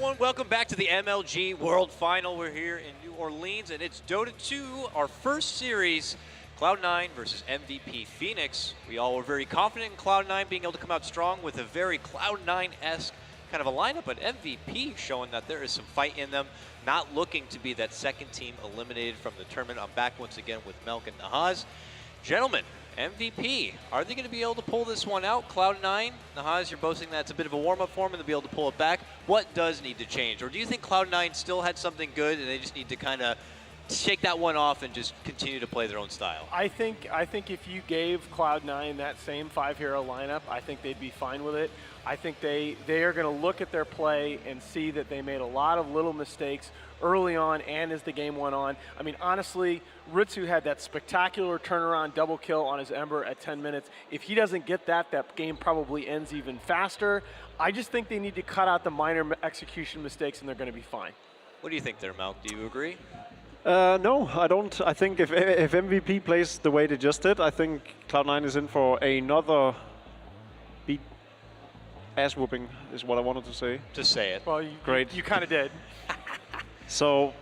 everyone. Welcome back to the MLG World Final. We're here in New Orleans, and it's Dota 2, our first series, Cloud9 versus MVP Phoenix. We all were very confident in Cloud9 being able to come out strong with a very Cloud9-esque kind of a lineup, but MVP showing that there is some fight in them, not looking to be that second team eliminated from the tournament. I'm back once again with Melk and Nahaz. Gentlemen, MVP, are they going to be able to pull this one out? Cloud9, Nahaz, you're boasting that it's a bit of a warm-up for them and they'll be able to pull it back. What does need to change? Or do you think Cloud9 still had something good and they just need to kind of shake that one off and just continue to play their own style? I think if you gave Cloud9 that same 5-hero lineup, I think they'd be fine with it. I think they are going to look at their play and see that they made a lot of little mistakes early on and as the game went on. I mean, honestly, Ritsu had that spectacular turnaround double kill on his Ember at 10 minutes. If he doesn't get that, that game probably ends even faster. I just think they need to cut out the minor execution mistakes and they're going to be fine. What do you think there, Malk? Do you agree? No, I don't. I think if MVP plays the way they just did, I think Cloud9 is in for another beat ass whooping, is what I wanted to say. Just say it. Well, Great. You kind of did. So,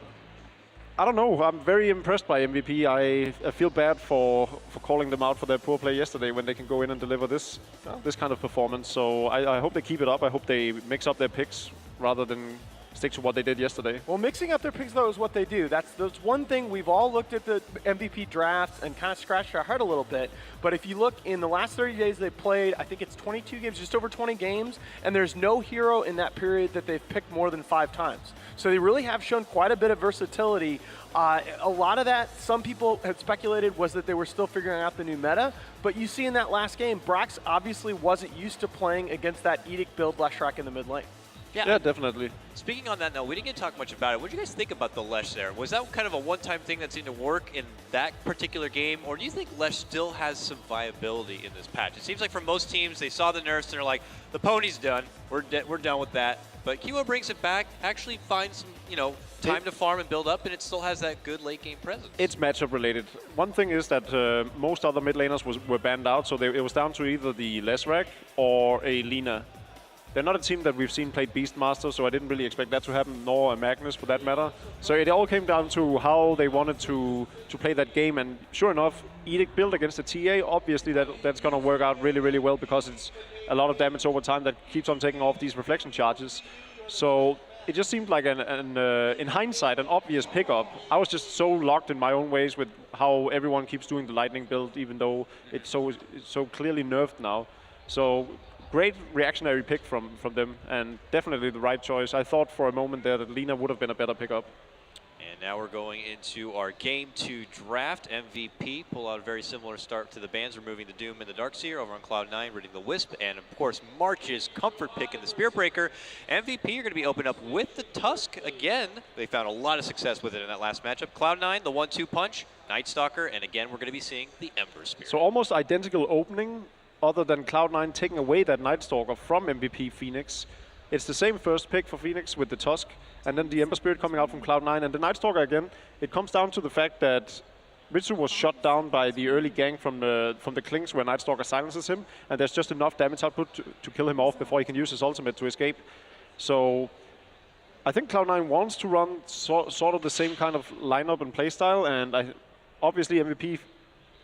I don't know. I'm very impressed by MVP. I feel bad for calling them out for their poor play yesterday when they can go in and deliver this kind of performance. So I hope they keep it up. I hope they mix up their picks rather than stick to what they did yesterday. Well, mixing up their picks, though, is what they do. That's one thing we've all looked at the MVP draft and kind of scratched our heart a little bit. But if you look in the last 30 days they played, I think it's 22 games, just over 20 games, and there's no hero in that period that they've picked more than 5 times. So they really have shown quite a bit of versatility. A lot of that, some people had speculated, was that they were still figuring out the new meta. But you see in that last game, Brax obviously wasn't used to playing against that Edict build Leshrac in the mid lane. Yeah, definitely. Speaking on that note, we didn't get to talk much about it. What did you guys think about the Lesh there? Was that kind of a one-time thing that seemed to work in that particular game, or do you think Lesh still has some viability in this patch? It seems like for most teams, they saw the nerfs and they're like, the pony's done. We're done with that. But Kiwo brings it back, actually finds some, time to farm and build up, and it still has that good late game presence. It's matchup related. One thing is that most other mid laners were banned out, so it was down to either the Leshrac or a Lina. They're not a team that we've seen play Beastmaster, so I didn't really expect that to happen, nor a Magnus for that matter. So it all came down to how they wanted to play that game, and sure enough, Edict build against the TA, obviously that's going to work out really, really well because it's a lot of damage over time that keeps on taking off these reflection charges. So it just seemed like, in hindsight, an obvious pickup. I was just so locked in my own ways with how everyone keeps doing the Lightning build, even though it's so clearly nerfed now. So great reactionary pick from them, and definitely the right choice. I thought for a moment there that Lina would have been a better pickup. And now we're going into our Game 2 draft. MVP pull out a very similar start to the bans, removing the Doom and the Darkseer over on Cloud9, ridding the Wisp, and of course March's comfort pick in the Spearbreaker. MVP are going to be opened up with the Tusk again. They found a lot of success with it in that last matchup. Cloud9, the 1-2 punch, Night Stalker, and again we're going to be seeing the Ember Spear. So almost identical opening, other than Cloud9 taking away that Night Stalker from MVP Phoenix. It's the same first pick for Phoenix with the Tusk, and then the Ember Spirit coming out from Cloud9. And the Night Stalker again, it comes down to the fact that Ritsu was shot down by the early gank from the Klings where Night Stalker silences him, and there's just enough damage output to kill him off before he can use his ultimate to escape. So I think Cloud9 wants to run sort of the same kind of lineup and playstyle, and obviously MVP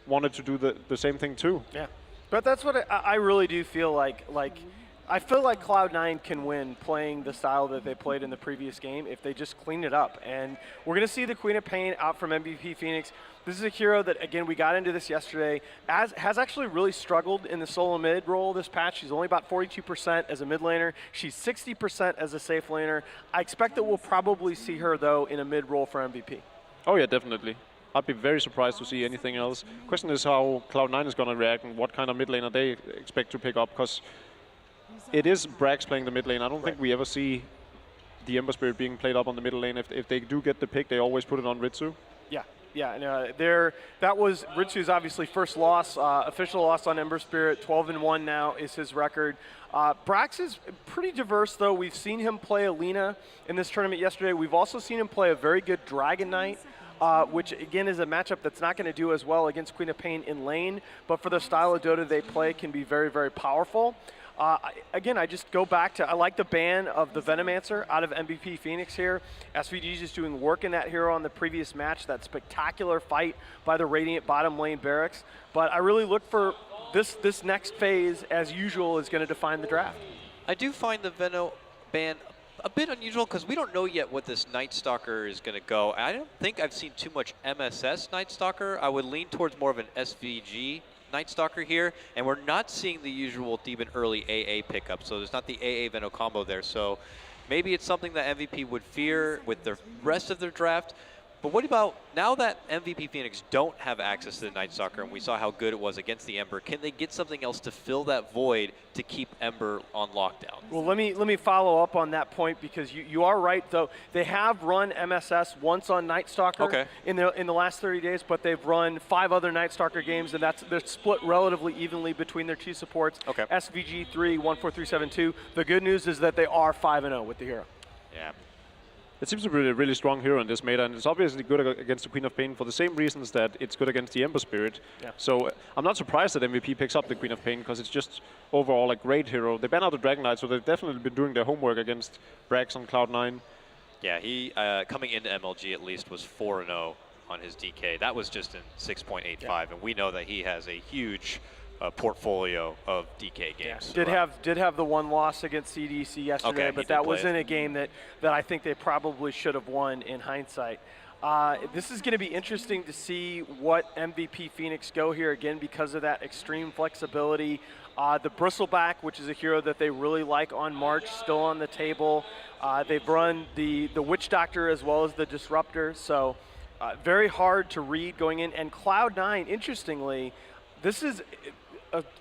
wanted to do the same thing too. Yeah. But that's what I really do feel like. I feel like Cloud9 can win playing the style that they played in the previous game if they just clean it up. And we're going to see the Queen of Pain out from MVP Phoenix. This is a hero that, again, we got into this yesterday, has actually really struggled in the solo mid role this patch. She's only about 42% as a mid laner. She's 60% as a safe laner. I expect that we'll probably see her, though, in a mid role for MVP. Oh, yeah, definitely. I'd be very surprised to see anything else. Question is how Cloud9 is going to react and what kind of mid laner they expect to pick up, because it is Brax playing the mid lane. I don't think we ever see the Ember Spirit being played up on the middle lane. If they do get the pick, they always put it on Ritsu. Yeah, and that was Ritsu's obviously first loss, official loss on Ember Spirit. 12-1 now is his record. Brax is pretty diverse, though. We've seen him play Alina in this tournament yesterday. We've also seen him play a very good Dragon Knight. which again is a matchup that's not going to do as well against Queen of Pain in lane, but for the style of Dota they play can be very, very powerful. Again, I just go back to, I like the ban of the Venomancer out of MVP Phoenix here. SVG is just doing work in that hero on the previous match, that spectacular fight by the Radiant bottom lane barracks. But I really look for this next phase, as usual, is going to define the draft. I do find the Veno ban a bit unusual because we don't know yet what this Night Stalker is going to go. I don't think I've seen too much MSS Night Stalker. I would lean towards more of an SVG Night Stalker here, and we're not seeing the usual Demon early AA pickup, so there's not the AA Veno combo there. So maybe it's something that MVP would fear with the rest of their draft. But what about now that MVP Phoenix don't have access to the Night Stalker, and we saw how good it was against the Ember, can they get something else to fill that void to keep Ember on lockdown? Well, let me follow up on that point, because you are right, though. They have run MSS once on Night Stalker in the last 30 days, but they've run 5 other Night Stalker games, and they're split relatively evenly between their 2 supports. SVG 3, 14372. The good news is that they are 5-0 with the hero. Yeah. It seems to be a really strong hero in this meta, and it's obviously good against the Queen of Pain for the same reasons that it's good against the Ember Spirit. Yeah. So I'm not surprised that MVP picks up the Queen of Pain, because it's just overall a great hero. They ban out the Dragon Knight, so they've definitely been doing their homework against Brax on Cloud9. Yeah, he, coming into MLG at least, was 4-0 on his DK. That was just in 6.85, and we know that he has a huge portfolio of DK games. Did have the one loss against CDC yesterday, but that was in a game that I think they probably should have won in hindsight. This is going to be interesting to see what MVP Phoenix go here again, because of that extreme flexibility. The Bristleback, which is a hero that they really like on March, still on the table. They've run the Witch Doctor as well as the Disruptor, so very hard to read going in. And Cloud9, interestingly, this is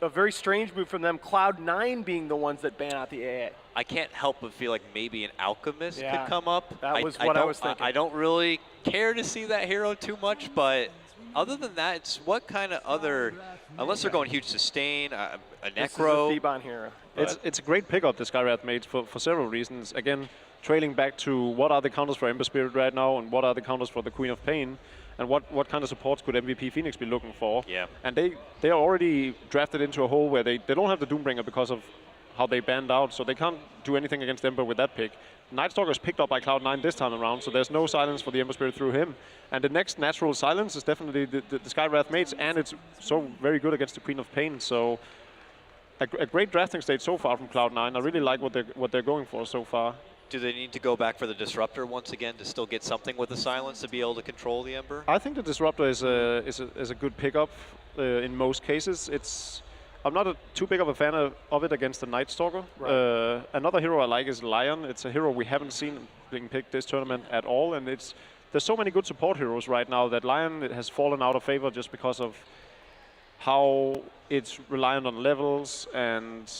a very strange move from them, Cloud9 being the ones that ban out the AA. I can't help but feel like maybe an Alchemist could come up. That was what I was thinking. I don't really care to see that hero too much, but other than that, it's what kind of other, unless they're going huge sustain, a Necro. This is a Thebon hero. It's a great pickup the Skywrath made for several reasons. Again, trailing back to what are the counters for Ember Spirit right now, and what are the counters for the Queen of Pain, and what kind of supports could MVP Phoenix be looking for. Yeah. And they are already drafted into a hole where they don't have the Doombringer because of how they banned out, so they can't do anything against Ember with that pick. Night Stalker is picked up by Cloud9 this time around, so there's no silence for the Ember Spirit through him. And the next natural silence is definitely the Skywrath mates, and it's so very good against the Queen of Pain. So a great drafting stage so far from Cloud9. I really like what they're going for so far. Do they need to go back for the Disruptor once again to still get something with the silence to be able to control the Ember? I think the Disruptor is a good pickup in most cases. I'm not too big of a fan of it against the Night Stalker. Right. Another hero I like is Lion. It's a hero we haven't seen being picked this tournament at all, and there's so many good support heroes right now that Lion has fallen out of favor just because of how it's reliant on levels and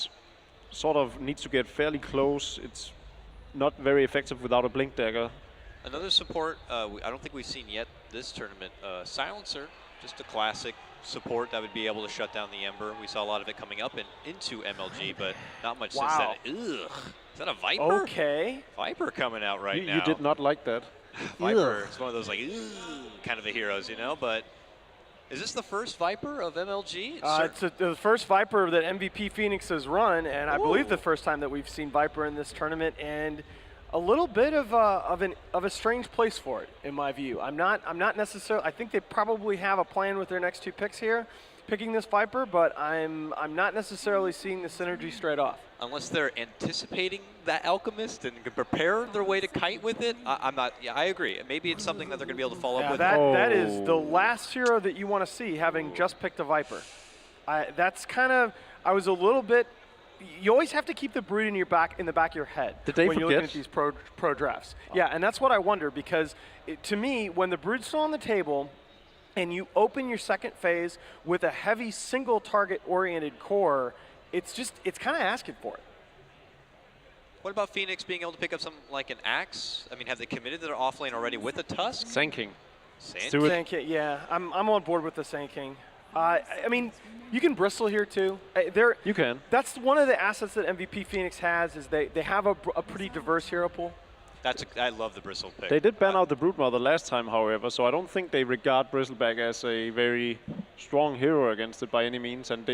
sort of needs to get fairly close. It's not very effective without a Blink Dagger. Another support I don't think we've seen yet this tournament, Silencer, just a classic support that would be able to shut down the Ember. We saw a lot of it coming up and into MLG, but not much since then. Ugh. Is that a Viper? Okay. Viper coming out right now. You did not like that. Viper is one of those like kind of the heroes, you know, but is this the first Viper of MLG? It's the first Viper that MVP Phoenix has run, and I believe the first time that we've seen Viper in this tournament, and a little bit of a strange place for it, in my view. I'm not necessarily. I think they probably have a plan with their next 2 picks here, picking this Viper, but I'm not necessarily seeing the synergy straight off. Unless they're anticipating that Alchemist and can prepare their way to kite with it, I'm not. Yeah, I agree. Maybe it's something that they're going to be able to follow up with. That is the last hero that you want to see, having just picked a Viper. That's kind of. I was a little bit. You always have to keep the Brood in the back of your head when you're looking at these pro drafts. Yeah, and that's what I wonder, because to me, when the Brood's still on the table, and you open your second phase with a heavy single target oriented core, it's kind of asking for it. What about Phoenix being able to pick up something like an Axe? I mean, have they committed to their offlane already with a Tusk? Sand King. Sand King, yeah. I'm on board with the Sand King. I mean, you can bristle here too. You can. That's one of the assets that MVP Phoenix has, is they have a pretty diverse hero pool. I love the Bristle pick. They did ban out the Broodmother last time, however, so I don't think they regard Bristleback as a very strong hero against it by any means, and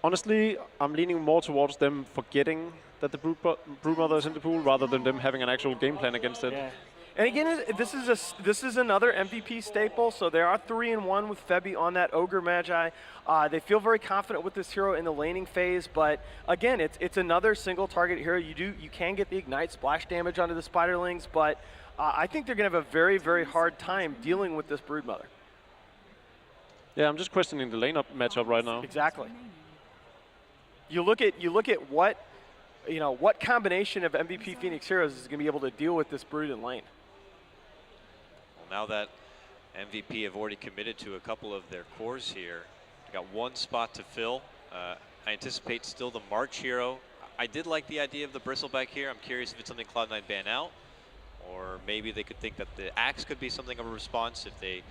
Honestly, I'm leaning more towards them forgetting that the Broodmother is in the pool rather than them having an actual game plan against it. Yeah. And again, this is another MVP staple. So they are 3-1 with Febby on that Ogre Magi. They feel very confident with this hero in the laning phase, but again, it's another single target hero. You can get the ignite splash damage onto the Spiderlings, but I think they're going to have a very, very hard time dealing with this Broodmother. Yeah, I'm just questioning the lane-up matchup right now. Exactly. You look at what combination of MVP Phoenix heroes is going to be able to deal with this Brood in lane. Well, now that MVP have already committed to a couple of their cores here, they got one spot to fill. I anticipate still the March hero. I did like the idea of the Bristleback here. I'm curious if it's something Cloud9 ban out, or maybe they could think that the Axe could be something of a response if they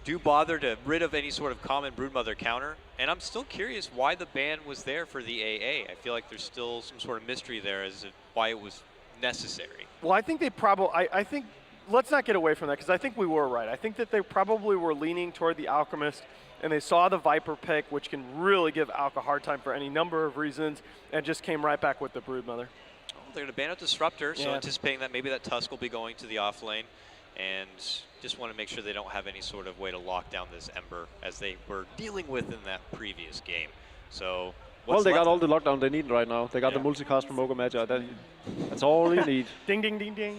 do bother to rid of any sort of common Broodmother counter. And I'm still curious why the ban was there for the AA. I feel like there's still some sort of mystery there as to why it was necessary. Well, I think they probably, I think, let's not get away from that because I think we were right. I think that they probably were leaning toward the Alchemist and they saw the Viper pick, which can really give Alk a hard time for any number of reasons, and just came right back with the Broodmother. Well, they're going to ban out Disruptor, so Yeah. anticipating that maybe that Tusk will be going to the off lane. And just want to make sure they don't have any sort of way to lock down this Ember as they were dealing with in that previous game. So, Well, they got all the lockdown they need right now. They got the multicast from Ogre Magi. That's all you need. Ding, ding, ding, ding.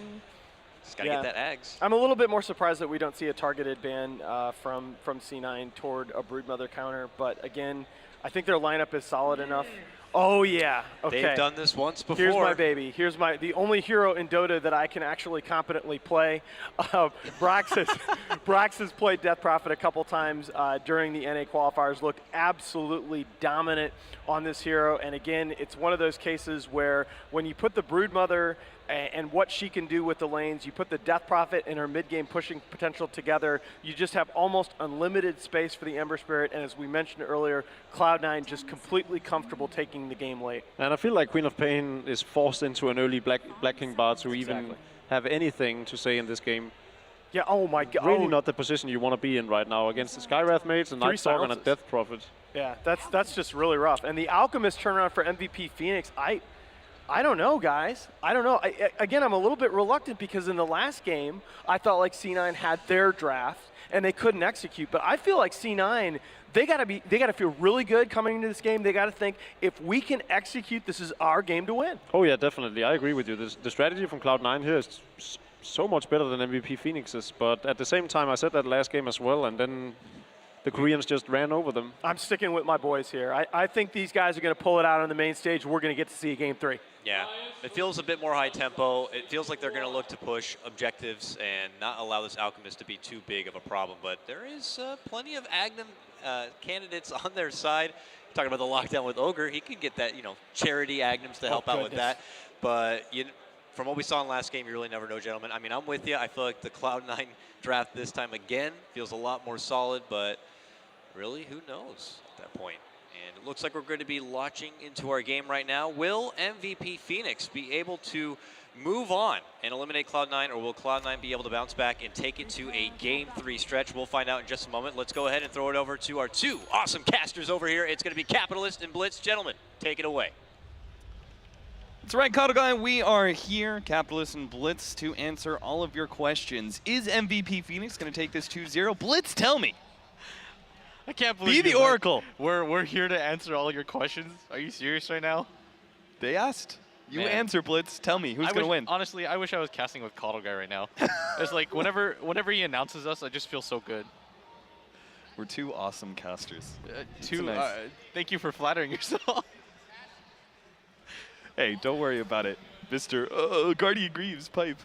Just got to get that Ags. I'm a little bit more surprised that we don't see a targeted ban from C9 toward a Broodmother counter. But again, I think their lineup is solid enough. Oh, yeah. Okay. They've done this once before. Here's my baby. Here's the only hero in Dota that I can actually competently play. Brax has played Death Prophet a couple times during the NA qualifiers, looked absolutely dominant on this hero. And again, it's one of those cases where when you put the Broodmother and what she can do with the lanes, you put the Death Prophet and her mid-game pushing potential together, you just have almost unlimited space for the Ember Spirit, and as we mentioned earlier, Cloud9 just completely comfortable taking the game late. And I feel like Queen of Pain is forced into an early Black King bar to even have anything to say in this game. Yeah, oh my god. Really not the position you want to be in right now against the Skywrath mates, a Nightstalker, and a Death Prophet. Yeah, that's just really rough. And the Alchemist turnaround for MVP Phoenix, I don't know, guys. I don't know. Again, I'm a little bit reluctant because in the last game, I thought like C9 had their draft and they couldn't execute. But I feel like C9, they gotta feel really good coming into this game. They gotta think if we can execute, this is our game to win. Oh yeah, definitely. I agree with you. The strategy from Cloud9 here is so much better than MVP Phoenix's. But at the same time, I said that last game as well, and then the Koreans just ran over them. I'm sticking with my boys here. I think these guys are going to pull it out on the main stage. We're going to get to see a game 3. Yeah, it feels a bit more high tempo. It feels like they're going to look to push objectives and not allow this Alchemist to be too big of a problem. But there is plenty of Agnum candidates on their side. Talking about the lockdown with Ogre, he could get that, charity Agnums to help out with that. But from what we saw in last game, you really never know, gentlemen. I mean, I'm with you. I feel like the Cloud9 draft this time again feels a lot more solid, but really, who knows at that point? And it looks like we're going to be launching into our game right now. Will MVP Phoenix be able to move on and eliminate Cloud9, or will Cloud9 be able to bounce back and take it to a Game 3 stretch? We'll find out in just a moment. Let's go ahead and throw it over to our two awesome casters over here. It's going to be Capitalist and Blitz. Gentlemen, take it away. That's right, Caught Guy. We are here, Capitalist and Blitz, to answer all of your questions. Is MVP Phoenix going to take this 2-0? Blitz, tell me. I can't believe Be the Oracle. We're here to answer all your questions. Are you serious right now? They asked. You Man. answer, Blitz. Tell me, who's going to win? Honestly, I wish I was casting with Coddle Guy right now. It's like whenever he announces us, I just feel so good. We're two awesome casters. Thank you for flattering yourself. Hey, don't worry about it. Mr. Guardian Greaves, pipe.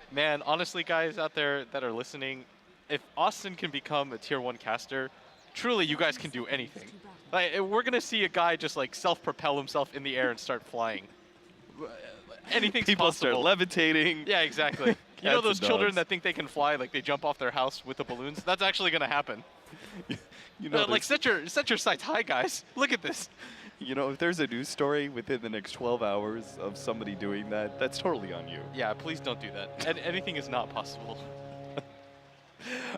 Man, honestly, guys out there that are listening, if Austin can become a tier 1 caster, truly you guys can do anything. Like, we're going to see a guy just like self-propel himself in the air and start flying. Anything's People possible. start levitating. Yeah, exactly. You know those Cats and children dogs. that think they can fly, like they jump off their house with the balloons? That's actually going to happen. Like set your sights high, guys. Look at this. You know, if there's a news story within the next 12 hours of somebody doing that, that's totally on you. Yeah, please don't do that. Anything is not possible.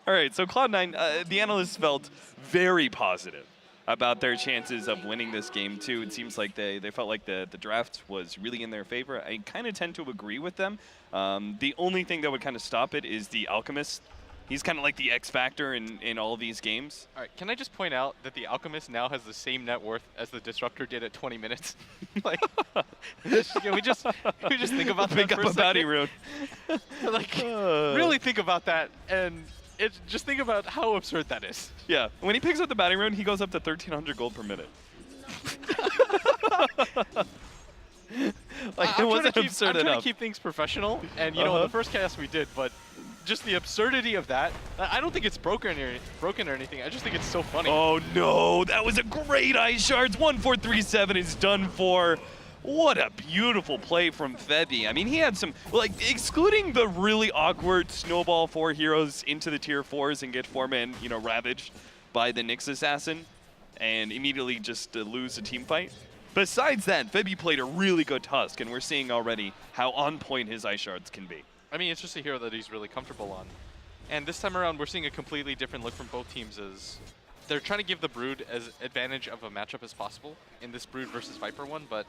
All right, so Cloud9, the analysts felt very positive about their chances of winning this game too. It seems like they felt like the draft was really in their favor. I kind of tend to agree with them. The only thing that would kind of stop it is the Alchemist. He's kind of like the X factor in all these games. All right, can I just point out that the Alchemist now has the same net worth as the Disruptor did at 20 minutes? Like, can we just think about that Pick for up a bounty rune. Like, really think about that, and just think about how absurd that is. Yeah, when he picks up the bounty rune, he goes up to 1,300 gold per minute. Like, it wasn't absurd I'm trying enough. to keep things professional, and you know, in the first cast we did, but just the absurdity of that. I don't think it's broken or anything. I just think it's so funny. Oh no, that was a great Ice Shards. 1437 is done for. What a beautiful play from Febby. I mean, he had some, like, excluding the really awkward snowball 4 heroes into the tier 4s and get 4-man, you know, ravaged by the Nyx Assassin and immediately just lose a team fight. Besides that, Febby played a really good Tusk, and we're seeing already how on point his Ice Shards can be. I mean, it's just a hero that he's really comfortable on. And this time around, we're seeing a completely different look from both teams as they're trying to give the Brood as advantage of a matchup as possible in this Brood versus Viper one, but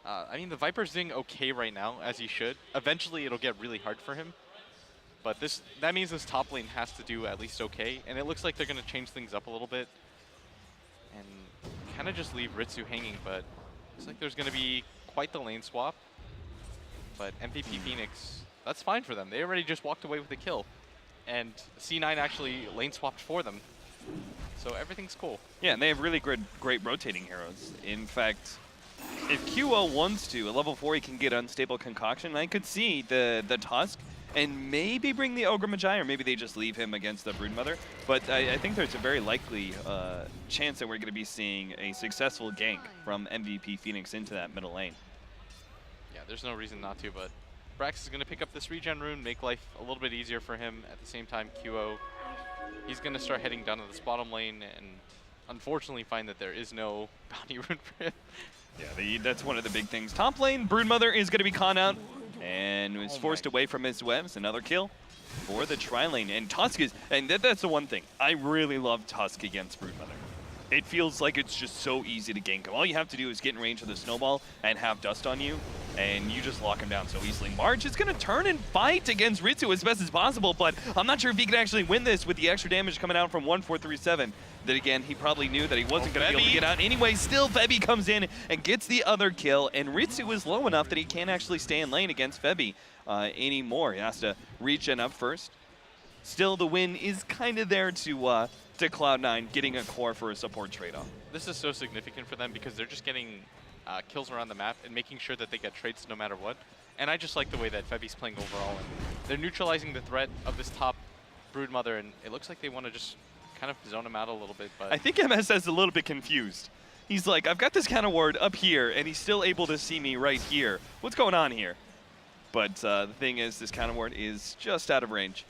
I mean, the Viper's doing okay right now, as he should. Eventually, it'll get really hard for him. But that means this top lane has to do at least okay, and it looks like they're going to change things up a little bit and kind of just leave Ritsu hanging, but looks like there's going to be quite the lane swap. But MVP Phoenix, that's fine for them. They already just walked away with the kill. And C9 actually lane swapped for them. So everything's cool. Yeah, and they have really great rotating heroes. In fact, if QO wants to, at level 4 he can get Unstable Concoction. I could see the Tusk and maybe bring the Ogre Magi, or maybe they just leave him against the Broodmother. But I think there's a very likely chance that we're going to be seeing a successful gank from MVP Phoenix into that middle lane. Yeah, there's no reason not to, but Brax is going to pick up this regen rune, make life a little bit easier for him. At the same time, QO, he's going to start heading down to this bottom lane and unfortunately find that there is no bounty rune for him. Yeah, that's one of the big things. Top lane, Broodmother is going to be caught out and was forced away from his webs. Another kill for the tri-lane. And Tusk is, and that's the one thing. I really love Tusk against Broodmother. It feels like it's just so easy to gank him. All you have to do is get in range of the snowball and have dust on you, and you just lock him down so easily. March is going to turn and fight against Ritsu as best as possible, but I'm not sure if he can actually win this with the extra damage coming out from 1437. Then again, he probably knew that he wasn't going to be able to get out anyway. Still, Febby comes in and gets the other kill, and Ritsu is low enough that he can't actually stay in lane against Febby anymore. He has to regen up first. Still, the win is kind of there to Cloud9, getting a core for a support trade-off. This is so significant for them because they're just getting kills around the map and making sure that they get trades no matter what. And I just like the way that Febby's playing overall. And they're neutralizing the threat of this top Broodmother, and it looks like they want to just kind of zone him out a little bit. But I think MS is a little bit confused. He's like, I've got this counter ward up here, and he's still able to see me right here. What's going on here? But the thing is, this counter ward is just out of range.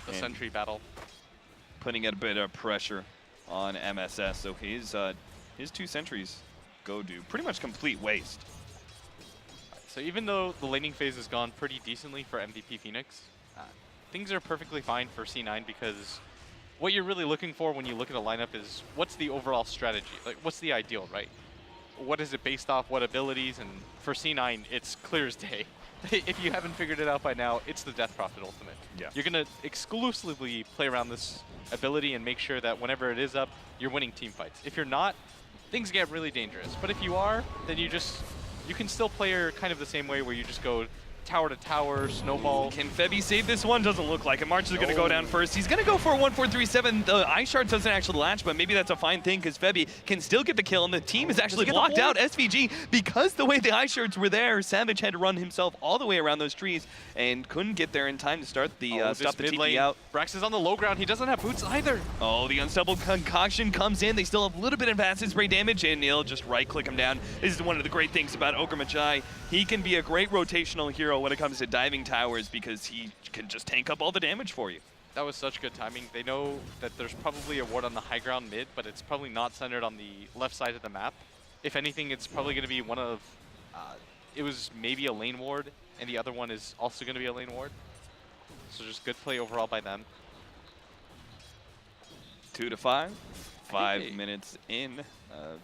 The sentry battle. Putting a bit of pressure on MSS, so his 2 sentries go to pretty much complete waste. So even though the laning phase has gone pretty decently for MVP Phoenix, things are perfectly fine for C9 because what you're really looking for when you look at a lineup is what's the overall strategy? Like, what's the ideal, right? What is it based off? What abilities? And for C9, it's clear as day. If you haven't figured it out by now, it's the Death Prophet Ultimate. Yeah. You're going to exclusively play around this ability and make sure that whenever it is up, you're winning team fights. If you're not, things get really dangerous. But if you are, then you can still play her kind of the same way where you just go tower to tower, snowball. Can Febby save this one? Doesn't look like it. March is going to go down first. He's going to go for a 1437. The Ice Shard doesn't actually latch, but maybe that's a fine thing because Febby can still get the kill, and the team is actually blocked out. SVG, because the way the Ice Shards were there, Savage had to run himself all the way around those trees and couldn't get there in time to start the stop the TP out. Brax is on the low ground. He doesn't have boots either. Oh, the Unstable Concoction comes in. They still have a little bit of acid spray damage, and he'll just right-click him down. This is one of the great things about Ogre Magi. He can be a great rotational hero when it comes to diving towers because he can just tank up all the damage for you. That was such good timing. They know that there's probably a ward on the high ground mid, but it's probably not centered on the left side of the map. If anything, it's probably going to be one of, it was maybe a lane ward, and the other one is also going to be a lane ward. So just good play overall by them. 2 to 5. 5 minutes in.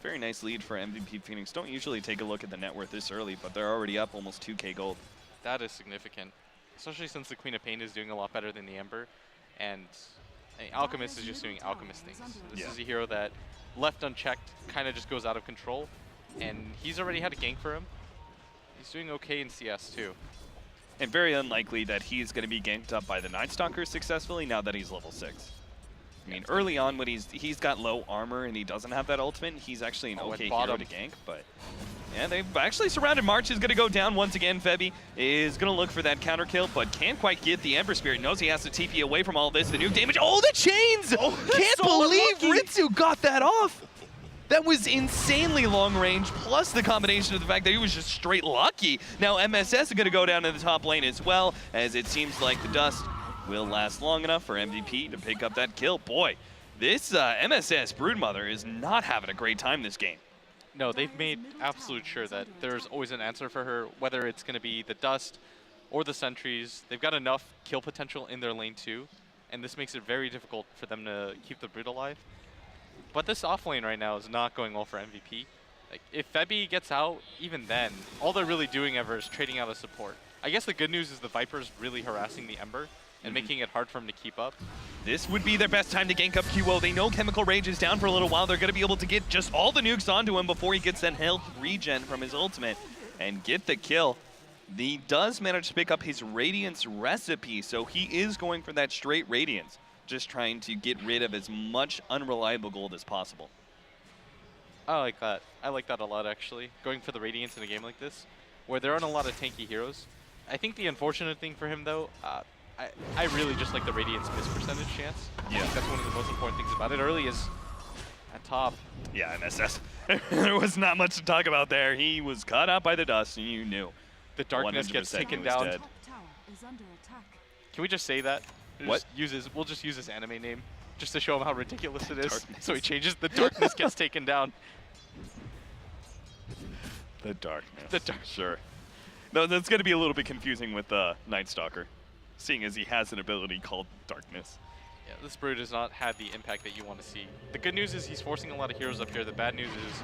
Very nice lead for MVP Phoenix. Don't usually take a look at the net worth this early, but they're already up almost 2K gold. That is significant, especially since the Queen of Pain is doing a lot better than the Ember, and Alchemist is just doing Alchemist things. This is a hero that, left unchecked, kind of just goes out of control, and he's already had a gank for him. He's doing okay in CS too. And very unlikely that he's going to be ganked up by the Night Stalker successfully now that he's level 6. I mean, early on when he's got low armor and he doesn't have that ultimate, he's actually an okay hero to gank, but yeah, they've actually surrounded. March is going to go down once again. Febby is going to look for that counter kill, but can't quite get the Ember Spirit. Knows he has to TP away from all this. The nuke damage. Oh, the chains! Oh, can't believe Ritsu got that off. That was insanely long range, plus the combination of the fact that he was just straight lucky. Now MSS is going to go down to the top lane as well, as it seems like the dust will last long enough for MVP to pick up that kill. Boy, this MSS Broodmother is not having a great time this game. No, they've made absolute sure that there's always an answer for her, whether it's going to be the dust or the sentries. They've got enough kill potential in their lane too, and this makes it very difficult for them to keep the Brood alive. But this off lane right now is not going well for MVP. Like, if Febby gets out, even then, all they're really doing ever is trading out a support. I guess the good news is the Viper's really harassing the Ember and making it hard for him to keep up. This would be their best time to gank up QO. They know Chemical Rage is down for a little while. They're going to be able to get just all the nukes onto him before he gets that health regen from his ultimate and get the kill. He does manage to pick up his Radiance recipe, so he is going for that straight Radiance, just trying to get rid of as much unreliable gold as possible. I like that. I like that a lot, actually. Going for the Radiance in a game like this, where there aren't a lot of tanky heroes. I think the unfortunate thing for him, though, I really just like the Radiance miss percentage chance. Yeah. I think that's one of the most important things about it. Early is at top. Yeah, MSS. There was not much to talk about there. He was caught out by the dust, and you knew. The darkness gets taken down. Dead. Can we just say that? What? We'll just use his anime name, just to show him how ridiculous it is. So he changes the darkness gets taken down. The darkness. The dark. Sure. No, that's going to be a little bit confusing with Night Stalker, seeing as he has an ability called Darkness. Yeah, this Brood has not had the impact that you want to see. The good news is he's forcing a lot of heroes up here. The bad news is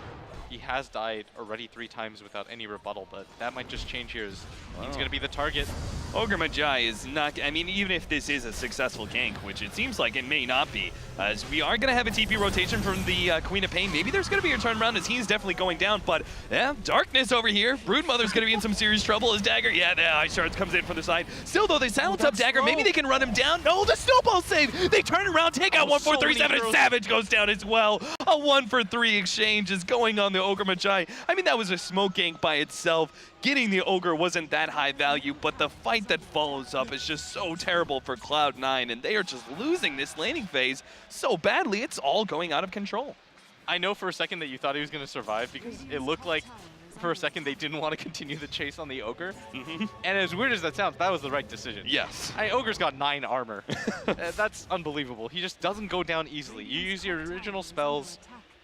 he has died already 3 times without any rebuttal, but that might just change here as he's going to be the target. Ogre Magi is not, I mean, even if this is a successful gank, which it seems like it may not be, as we are going to have a TP rotation from the Queen of Pain. Maybe there's going to be a turnaround as he's definitely going down, but yeah, Darkness over here. Broodmother's going to be in some serious trouble as Dagger, yeah, the Ice Shards comes in from the side. Still though, they silence up Dagger. Maybe they can run him down. No, the snowball save. They turn around, take out 1-4-3-7, and Savage goes down as well. A 1-for-3 exchange is going on the Ogre Magi. I mean, that was a smoke gank by itself. Getting the Ogre wasn't that high value, but the fight that follows up is just so terrible for Cloud9, and they are just losing this laning phase so badly, it's all going out of control. I know for a second that you thought he was going to survive because it looked like for a second they didn't want to continue the chase on the Ogre. And as weird as that sounds, that was the right decision. Yes. Ogre's got 9 armor. That's unbelievable. He just doesn't go down easily. You use your original spells,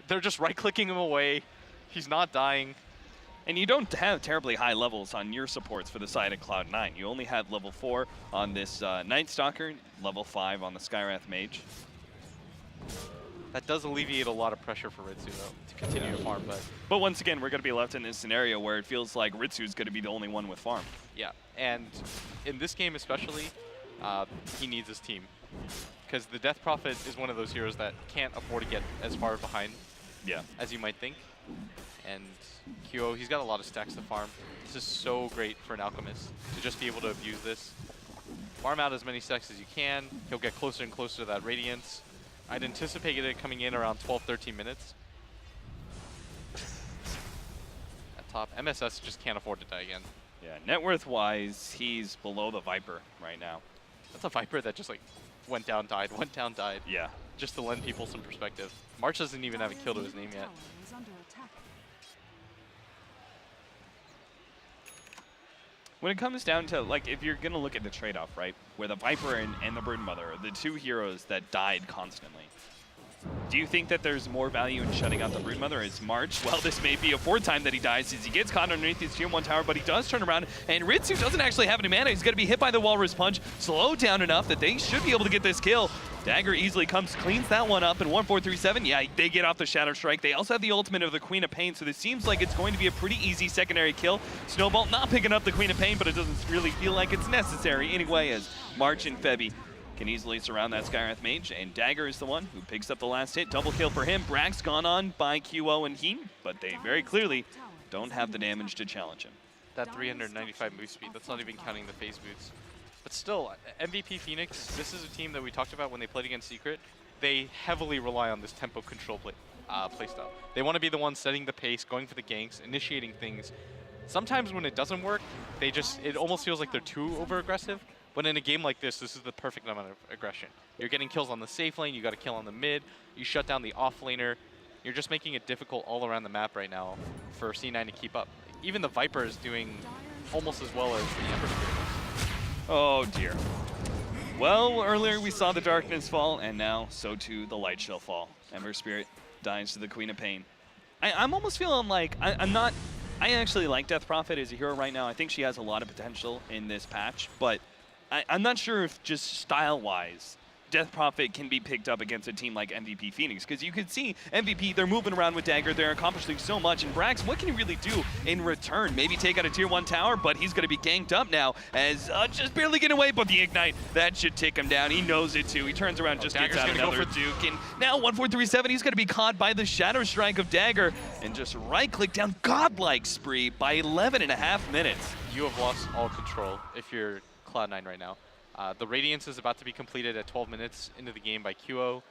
they're just right-clicking him away. He's not dying. And you don't have terribly high levels on your supports for the side of Cloud9. You only had level 4 on this Night Stalker, level 5 on the Skywrath Mage. That does alleviate a lot of pressure for Ritsu, though, to continue to farm. But once again, we're going to be left in this scenario where it feels like Ritsu's going to be the only one with farm. Yeah, and in this game especially, he needs his team. Because the Death Prophet is one of those heroes that can't afford to get as far behind as you might think. And QO, he's got a lot of stacks to farm. This is so great for an Alchemist to just be able to abuse this. Farm out as many stacks as you can. He'll get closer and closer to that Radiance. I'd anticipated it coming in around 12-13 minutes. At top, MSS just can't afford to die again. Yeah, net worth-wise, he's below the Viper right now. That's a Viper that just like went down, died, went down, died. Yeah. Just to lend people some perspective. March doesn't even have a kill to his name yet. When it comes down to, like, if you're going to look at the trade-off, right, where the Viper and the Broodmother are the 2 heroes that died constantly, Do you think that there's more value in shutting out the Broodmother as March? Well, this may be a 4th time that he dies as he gets caught underneath his tier 1 tower, but he does turn around, and Ritsu doesn't actually have any mana. He's going to be hit by the Walrus Punch, slowed down enough that they should be able to get this kill. Dagger easily comes, cleans that one up, and 1-4-3-7, yeah, they get off the Shadow Strike. They also have the ultimate of the Queen of Pain, so this seems like it's going to be a pretty easy secondary kill. Snowball not picking up the Queen of Pain, but it doesn't really feel like it's necessary anyway, as March and Febby can easily surround that Skywrath Mage, and Dagger is the one who picks up the last hit. Double kill for him. Brax gone on by QO and Heat, but they very clearly don't have the damage to challenge him. That 395 move speed, that's not even counting the phase boots. But still, MVP Phoenix, this is a team that we talked about when they played against Secret. They heavily rely on this tempo control playstyle. They want to be the ones setting the pace, going for the ganks, initiating things. Sometimes when it doesn't work, it almost feels like they're too over-aggressive. But in a game like this is the perfect amount of aggression. You're getting kills on the safe lane, you got a kill on the mid, you shut down the off laner. You're just making it difficult all around the map right now for C9 to keep up. Even the Viper is doing almost as well as the Ember Spirit is. Oh dear. Well, earlier we saw the darkness fall, and now so too the light shall fall. Ember Spirit dies to the Queen of Pain. I'm almost feeling like I actually like Death Prophet as a hero right now. I think she has a lot of potential in this patch, but I'm not sure if just style-wise, Death Prophet can be picked up against a team like MVP Phoenix, because you can see MVP, they're moving around with Dagger, they're accomplishing so much, and Brax, what can he really do in return? Maybe take out a tier 1 tower, but he's going to be ganked up now as just barely getting away, but the Ignite, that should take him down. He knows it too. He turns around, just gets out another Duke, and now 1-4-3-7, he's going to be caught by the Shadow Strike of Dagger, and just right-click down Godlike Spree by 11.5 minutes. You have lost all control if you're Cloud9 right now. The Radiance is about to be completed at 12 minutes into the game by QO.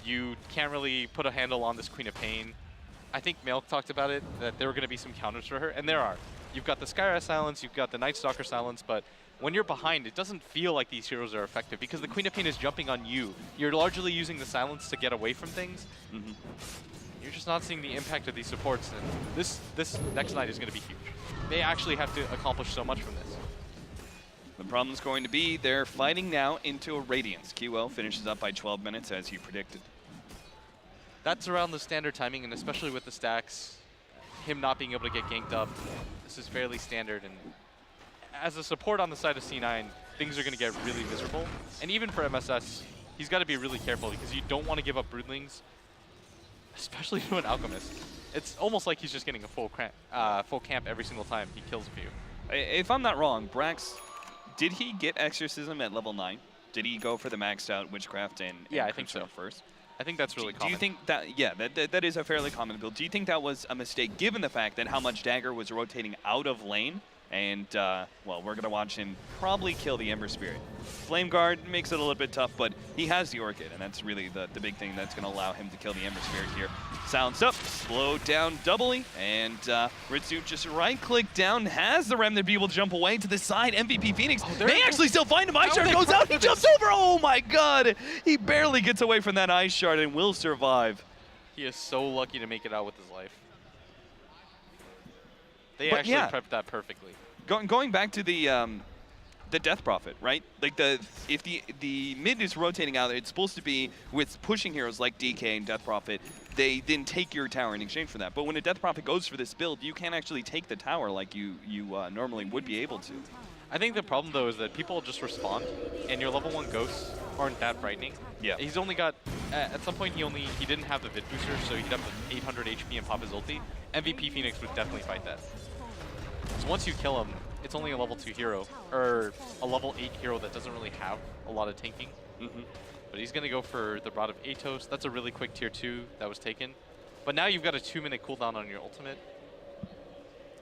You can't really put a handle on this Queen of Pain. I think Milk talked about it, that there were going to be some counters for her, and there are. You've got the Skywrath Silence, you've got the Night Stalker Silence, but when you're behind, it doesn't feel like these heroes are effective because the Queen of Pain is jumping on you. You're largely using the Silence to get away from things. You're just not seeing the impact of these supports, and this next night is going to be huge. They actually have to accomplish so much from this. The problem's going to be they're fighting now into a Radiance. QL finishes up by 12 minutes as you predicted. That's around the standard timing, and especially with the stacks, him not being able to get ganked up, this is fairly standard. And as a support on the side of C9, things are going to get really miserable. And even for MSS, he's got to be really careful because you don't want to give up Broodlings, especially to an Alchemist. It's almost like he's just getting a full camp every single time he kills a few. If I'm not wrong, Brax, did he get Exorcism at level 9? Did he go for the maxed out Witchcraft and I think so first? I think that's really common. Do you think that, yeah, that is a fairly common build. Do you think that was a mistake given the fact that how much Dagger was rotating out of lane? And, well, we're going to watch him probably kill the Ember Spirit. Flame Guard makes it a little bit tough, but he has the Orchid, and that's really the big thing that's going to allow him to kill the Ember Spirit here. Silence up, slowed down doubly, and Ritsu just right-click down, has the Remnant be able to jump away to the side. MVP Phoenix may actually still find him. Ice Shard goes out, he jumps over. Oh my god! He barely gets away from that Ice Shard and will survive. He is so lucky to make it out with his life. They actually prepped that perfectly. Going back to the Death Prophet, right? Like if the mid is rotating out, it's supposed to be with pushing heroes like DK and Death Prophet. They then take your tower in exchange for that. But when a Death Prophet goes for this build, you can't actually take the tower like you normally would be able to. I think the problem though is that people just respond, and your level 1 ghosts aren't that frightening. Yeah. He's only got at some point he didn't have the Vid booster, so he'd have the 800 HP and pop his ulti. MVP Phoenix would definitely fight that. So once you kill him, it's only a level 2 hero, or a level 8 hero that doesn't really have a lot of tanking. But he's going to go for the Rod of Atos. That's a really quick tier 2 that was taken. But now you've got a 2-minute cooldown on your ultimate.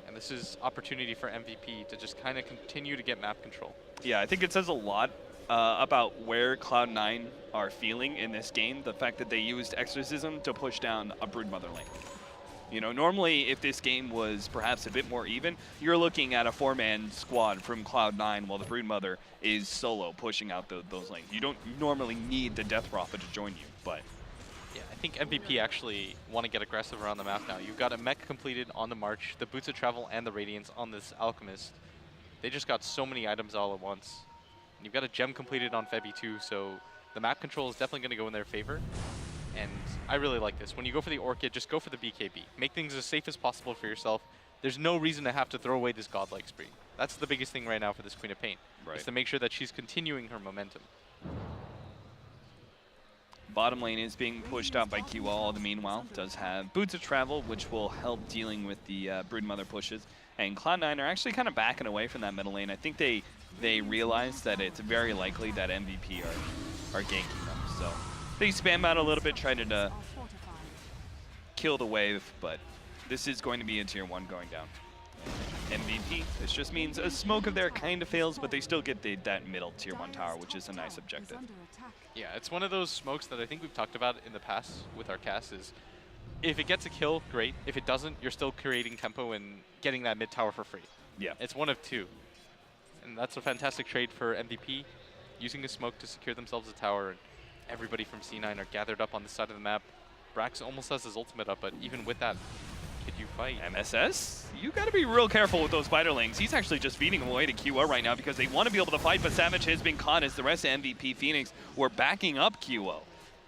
And this is opportunity for MVP to just kind of continue to get map control. Yeah, I think it says a lot about where Cloud9 are feeling in this game. The fact that they used Exorcism to push down a Broodmother lane. You know, normally if this game was perhaps a bit more even, you're looking at a 4-man squad from Cloud9 while the Broodmother is solo pushing out those lanes. You don't normally need the Death Prophet to join you, but... Yeah, I think MVP actually want to get aggressive around the map now. You've got a mech completed on the March, the Boots of Travel and the Radiance on this Alchemist. They just got so many items all at once. And you've got a gem completed on Febby too, so the map control is definitely going to go in their favor. And I really like this. When you go for the Orchid, just go for the BKB. Make things as safe as possible for yourself. There's no reason to have to throw away this godlike spree. That's the biggest thing right now for this Queen of Pain, is to make sure that she's continuing her momentum. Bottom lane is being pushed out by QL. All the meanwhile does have Boots of Travel, which will help dealing with the Broodmother pushes. And Cloud9 are actually kind of backing away from that middle lane. I think they realize that it's very likely that MVP are ganking them. So they spam out a little bit, trying to kill the wave, but this is going to be a tier 1 going down. MVP, this just means a smoke of there kind of fails, but they still get that middle tier 1 tower, which is a nice objective. Yeah, it's one of those smokes that I think we've talked about in the past with our cast is if it gets a kill, great. If it doesn't, you're still creating tempo and getting that mid tower for free. Yeah. It's one of two. And that's a fantastic trade for MVP, using a smoke to secure themselves a tower. And everybody from C9 are gathered up on the side of the map. Brax almost has his ultimate up, but even with that, could you fight? MSS, you got to be real careful with those spiderlings. He's actually just feeding them away to QO right now because they want to be able to fight, but Savage has been caught as the rest of MVP Phoenix were backing up QO,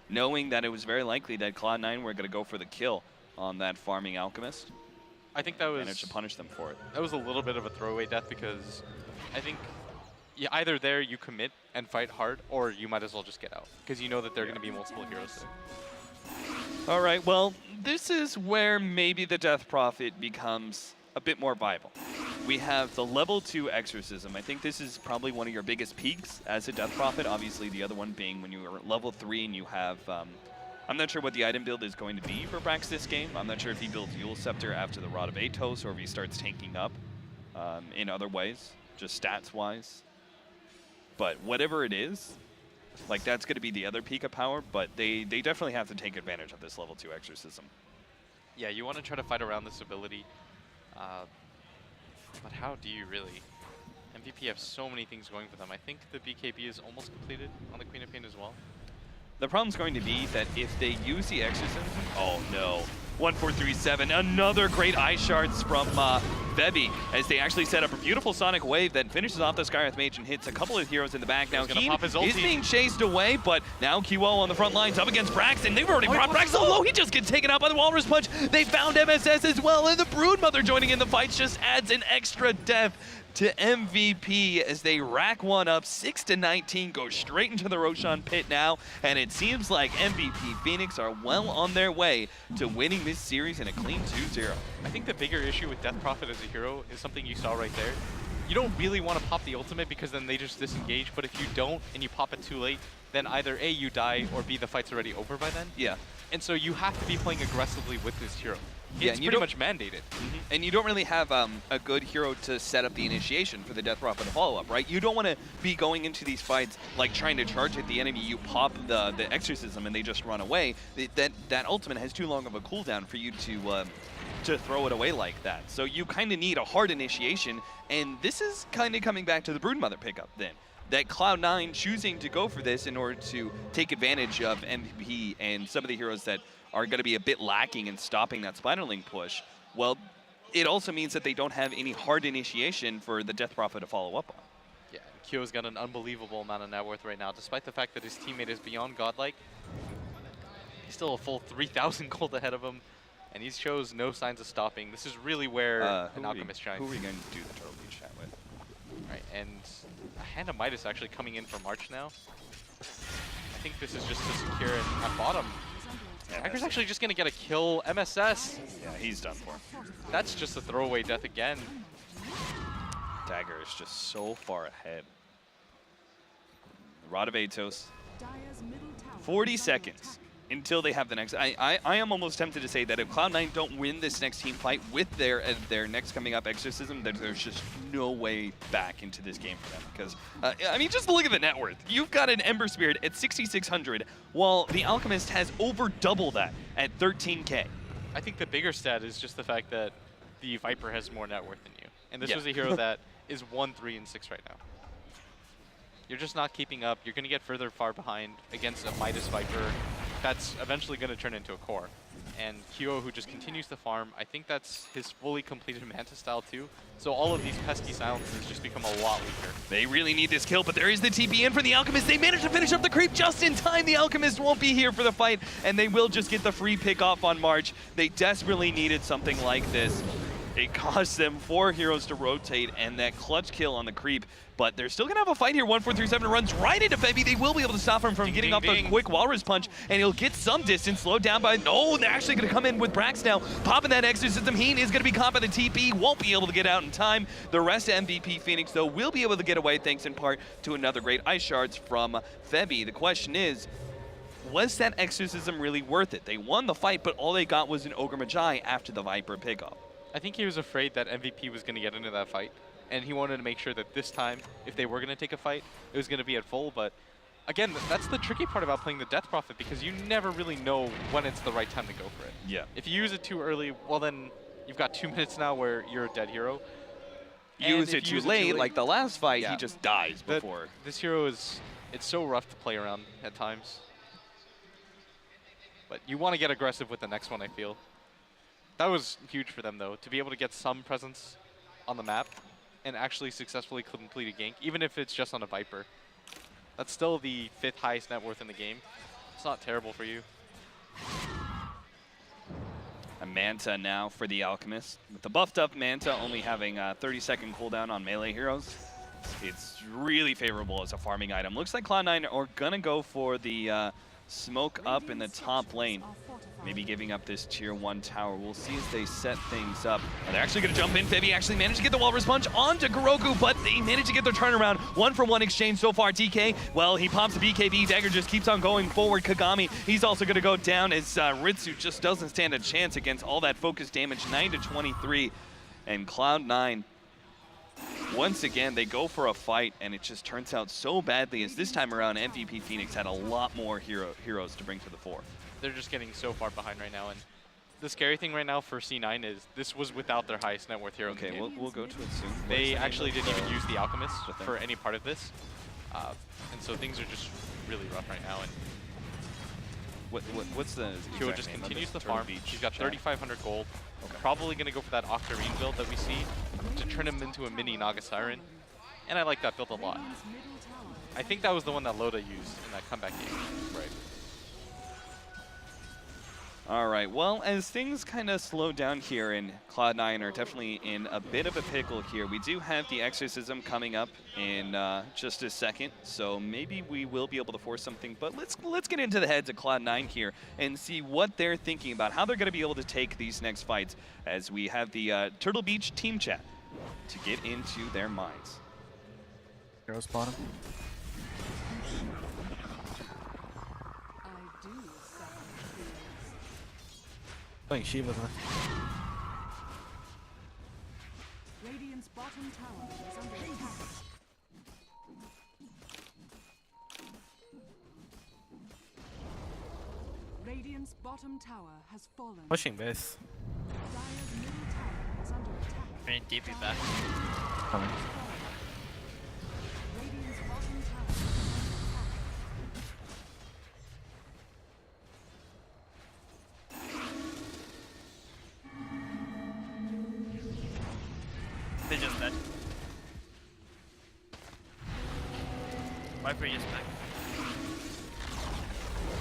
knowing that it was very likely that Cloud9 were going to go for the kill on that farming Alchemist. I think that was... Managed to punish them for it. That was a little bit of a throwaway death because I think either there you commit and fight hard, or you might as well just get out because you know that there are going to be multiple heroes there. All right, well, this is where maybe the Death Prophet becomes a bit more viable. We have the level 2 Exorcism. I think this is probably one of your biggest peaks as a Death Prophet. Obviously, the other one being when you are level 3 and you have... I'm not sure what the item build is going to be for Brax this game. I'm not sure if he builds Yule Scepter after the Rod of Atos or if he starts tanking up in other ways, just stats-wise. But whatever it is, like that's going to be the other peak of power, but they definitely have to take advantage of this level 2 Exorcism. Yeah, you want to try to fight around this ability, but how do you really? MVP have so many things going for them. I think the BKB is almost completed on the Queen of Pain as well. The problem's going to be that if they use the Exorcism, oh no. 1437, another great Ice Shards from Bevy, as they actually set up a beautiful Sonic Wave that finishes off the Skyreth Mage and hits a couple of heroes in the back. Now Keen is being chased away, but now QO on the front lines up against Brax, and they've already brought Brax so low, he just gets taken out by the Walrus Punch. They found MSS as well, and the Broodmother joining in the fights just adds an extra death to MVP as they rack one up. 6-19, go straight into the Roshan pit now, and it seems like MVP Phoenix are well on their way to winning this series in a clean 2-0. I think the bigger issue with Death Prophet as a hero is something you saw right there. You don't really want to pop the ultimate because then they just disengage, but if you don't and you pop it too late, then either A, you die, or B, the fight's already over by then. Yeah. And so you have to be playing aggressively with this hero. Yeah, It's pretty much mandated. And you don't really have a good hero to set up the initiation for the Death Prophet to follow up, right? You don't want to be going into these fights like trying to charge at the enemy. You pop the Exorcism and they just run away. That ultimate has too long of a cooldown for you to throw it away like that. So you kind of need a hard initiation, and this is kind of coming back to the Broodmother pickup then. That Cloud9 choosing to go for this in order to take advantage of MVP and some of the heroes that are going to be a bit lacking in stopping that Spiderling push. Well, it also means that they don't have any hard initiation for the Death Prophet to follow up on. Yeah, Kyo's got an unbelievable amount of net worth right now, despite the fact that his teammate is beyond godlike. He's still a full 3,000 gold ahead of him, and he shows no signs of stopping. This is really where an Alchemist shines. Who are we going to do the Turtle Beach chat with? Right, and a Hand of Midas actually coming in for March now. I think this is just to secure it at bottom. Tiger's actually just going to get a kill. MSS. Yeah, he's done for. That's just a throwaway death again. Dagger is just so far ahead. Rod of Atos. 40 seconds until they have the next. I am almost tempted to say that if Cloud9 don't win this next team fight with their next coming up Exorcism, that there's just no way back into this game for them. Because, I mean, just look at the net worth. You've got an Ember Spirit at 6,600, while the Alchemist has over double that at 13K. I think the bigger stat is just the fact that the Viper has more net worth than you. And this was a hero that is 1, 3, and 6 right now. You're just not keeping up. You're going to get far behind against a Midas Viper that's eventually going to turn into a core. and Kyo, who just continues to farm. I think that's his fully completed Manta style too. So all of these pesky silences just become a lot weaker. They really need this kill, but there is the TP in for the Alchemist. They managed to finish up the creep just in time. The Alchemist won't be here for the fight, and they will just get the free pick off on March. They desperately needed something like this. It caused them 4 heroes to rotate and that clutch kill on the creep. But they're still going to have a fight here. 1437 runs right into Febby. They will be able to stop him from getting off the quick Walrus Punch, and he'll get some distance, slowed down by... Oh, they're actually going to come in with Brax now. Popping that Exorcism. Heen is going to be caught by the TP. Won't be able to get out in time. The rest of MVP Phoenix, though, will be able to get away thanks in part to another great Ice Shards from Febby. The question is, was that Exorcism really worth it? They won the fight, but all they got was an Ogre Magi after the Viper pickup. I think he was afraid that MVP was going to get into that fight, and he wanted to make sure that this time, if they were going to take a fight, it was going to be at full. But again, that's the tricky part about playing the Death Prophet, because you never really know when it's the right time to go for it. Yeah. If you use it too early, well then you've got 2 minutes now where you're a dead hero. Use it too late, like the last fight, yeah, he just dies before. This hero it's so rough to play around at times. But you want to get aggressive with the next one, I feel. That was huge for them, though, to be able to get some presence on the map and actually successfully complete a gank, even if it's just on a Viper. That's still the 5th highest net worth in the game. It's not terrible for you. A Manta now for the Alchemist. With the buffed up Manta only having a 30-second cooldown on melee heroes, it's really favorable as a farming item. Looks like Cloud9 are going to go for the smoke up in the top lane. Maybe giving up this tier 1 tower. We'll see as they set things up. And they're actually going to jump in. Febby actually managed to get the Walrus Punch onto Kuroku, but they managed to get their turnaround. 1-for-1 exchange so far. DK, well, he pops a BKB. Dagger just keeps on going forward. Kagami, he's also going to go down as Ritsu just doesn't stand a chance against all that focus damage. 9-23. And Cloud9, once again, they go for a fight, and it just turns out so badly as this time around, MVP Phoenix had a lot more heroes to bring to the fore. They're just getting so far behind right now, and the scary thing right now for C9 is this was without their highest net worth hero in the game. Okay, we'll go to it soon. They actually didn't even use the Alchemist for any part of this, and so things are just really rough right now. And what's the Kyo just continues to farm. He's got 3,500 gold. Okay. Probably going to go for that Octarine build that we see to turn him into a mini Naga Siren, and I like that build a lot. I think that was the one that Loda used in that comeback game. Right. All right, well, as things kind of slow down here, and Cloud9 are definitely in a bit of a pickle here, we do have the Exorcism coming up in just a second, so maybe we will be able to force something, but let's get into the heads of Cloud9 here and see what they're thinking about, how they're going to be able to take these next fights, as we have the Turtle Beach team chat to get into their minds. Heroes bottom. Playing Shiva, man. Radiant's bottom tower is under attack. Radiant's bottom tower has fallen. Pushing base. Dire's middle tower is under attack. Bring DP back. Coming. Radiant's bottom tower is under attack. They just dead. Viper is back.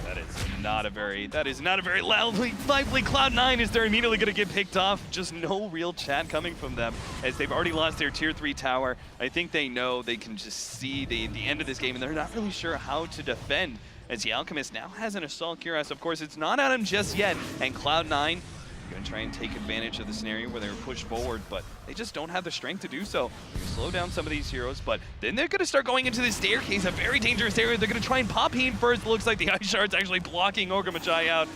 That is not a very lively Cloud9 as they're immediately going to get picked off. Just no real chat coming from them as they've already lost their tier 3 tower. I think they know they can just see the end of this game, and they're not really sure how to defend as the Alchemist now has an Assault Cuirass. Of course, it's not on him just yet, and Cloud9 going to try and take advantage of the scenario where they were pushed forward, but they just don't have the strength to do so. They're going to slow down some of these heroes, but then they're going to start going into the staircase, a very dangerous area. They're going to try and pop Heen first. It looks like the Ice Shard's actually blocking Ogre Magi out.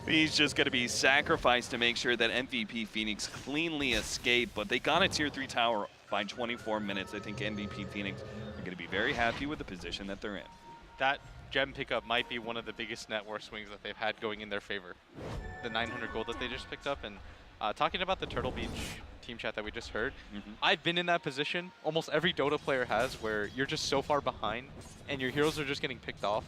He's just going to be sacrificed to make sure that MVP Phoenix cleanly escape, but they got a tier 3 tower by 24 minutes. I think MVP Phoenix are going to be very happy with the position that they're in. That gem pickup might be one of the biggest net worth swings that they've had going in their favor. The 900 gold that they just picked up, and talking about the Turtle Beach team chat that we just heard, I've been in that position. Almost every Dota player has, where you're just so far behind and your heroes are just getting picked off,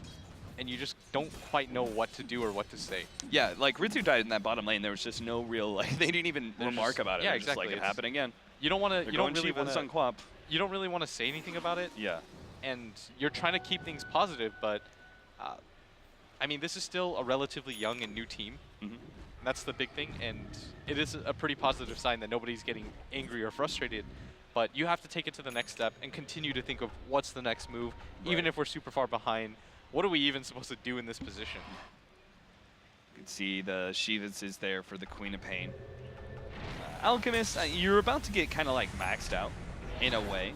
and you just don't quite know what to do or what to say. Yeah, like Ritsu died in that bottom lane. There was just no real like they didn't even They're remark just- about it. yeah, They're just exactly. like it It's- happened again. You don't want to. They're You going don't really cheap with want to. Sunquap. You don't really want to say anything about it. Yeah. And you're trying to keep things positive, but I mean, this is still a relatively young and new team. Mhm. And that's the big thing, and it is a pretty positive sign that nobody's getting angry or frustrated. But you have to take it to the next step and continue to think of what's the next move, even Right. if we're super far behind. What are we even supposed to do in this position? You can see the Shivas is there for the Queen of Pain. Alchemist, you're about to get kind of like maxed out in a way.